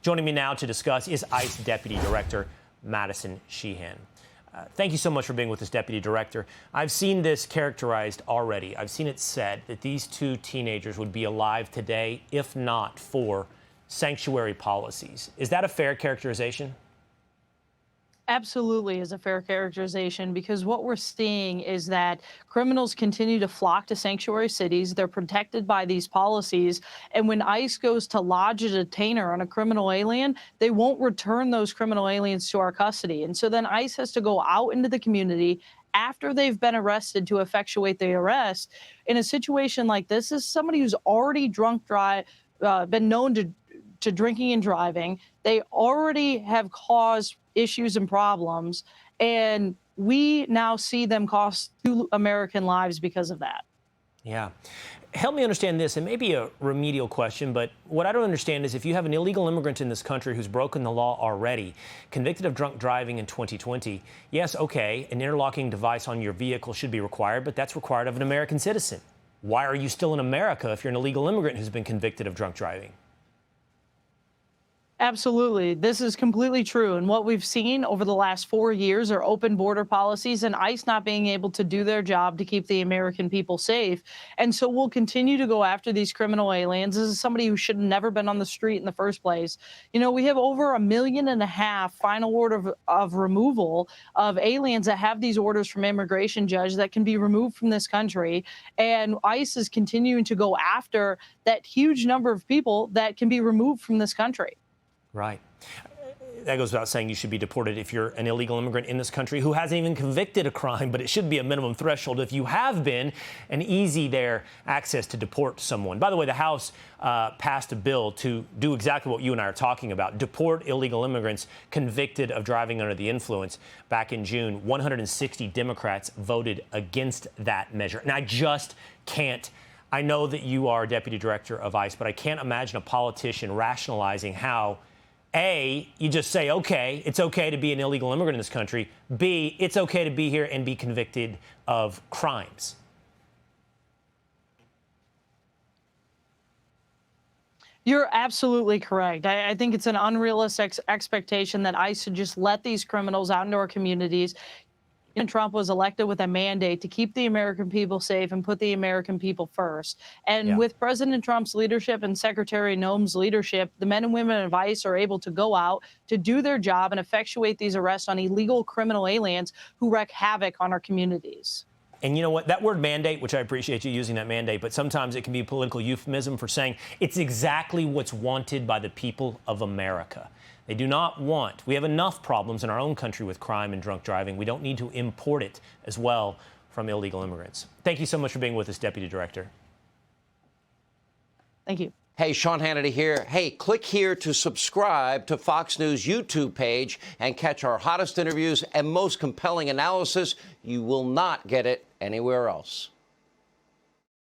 Joining me now to discuss is ICE Deputy Director Madison Sheahan. Thank you so much for being with us, Deputy Director. I've seen this characterized already. I've seen it said that these two teenagers would be alive today if not for sanctuary policies. Is that a fair characterization? Absolutely is a fair characterization, because what we're seeing is that criminals continue to flock to sanctuary cities. They're protected by these policies. And when ICE goes to lodge a detainer on a criminal alien, they won't return those criminal aliens to our custody. And so then ICE has to go out into the community after they've been arrested to effectuate the arrest. In a situation like this, is somebody who's already been known to drinking and driving. They already have caused issues and problems, and we now see them cost 2 American lives because of that. Yeah. Help me understand this. It may be a remedial question, but what I don't understand is if you have an illegal immigrant in this country who's broken the law already, convicted of drunk driving in 2020, yes, okay, an interlocking device on your vehicle should be required, but that's required of an American citizen. Why are you still in America if you're an illegal immigrant who's been convicted of drunk driving? Absolutely. This is completely true. And what we've seen over the last 4 years are open border policies and ICE not being able to do their job to keep the American people safe. And so we'll continue to go after these criminal aliens. This is somebody who should have never been on the street in the first place. You know, we have over 1.5 million final order of removal of aliens that have these orders from immigration judge that can be removed from this country. And ICE is continuing to go after that huge number of people that can be removed from this country. Right. That goes without saying you should be deported if you're an illegal immigrant in this country who hasn't even convicted a crime, but it should be a minimum threshold if you have been, and easy there access to deport someone. By the way, the House passed a bill to do exactly what you and I are talking about, deport illegal immigrants convicted of driving under the influence. Back in June, 160 Democrats voted against that measure. And I just can't. I know that you are Deputy Director of ICE, but I can't imagine a politician rationalizing how A, you just say, okay, it's okay to be an illegal immigrant in this country. B, it's okay to be here and be convicted of crimes. You're absolutely correct. I think it's an unrealistic expectation that ICE should just let these criminals out into our communities. And Trump was elected with a mandate to keep the American people safe and put the American people first. And with President Trump's leadership and Secretary Noem's leadership, the men and women of ICE are able to go out to do their job and effectuate these arrests on illegal criminal aliens who wreak havoc on our communities. And you know what? That word mandate, which I appreciate you using that mandate, but sometimes it can be a political euphemism for saying it's exactly what's wanted by the people of America. They do not want. We have enough problems in our own country with crime and drunk driving. We don't need to import it as well from illegal immigrants. Thank you so much for being with us, Deputy Director. Thank you. Hey, Sean Hannity here. Hey, click here to subscribe to Fox News YouTube page and catch our hottest interviews and most compelling analysis. You will not get it anywhere else.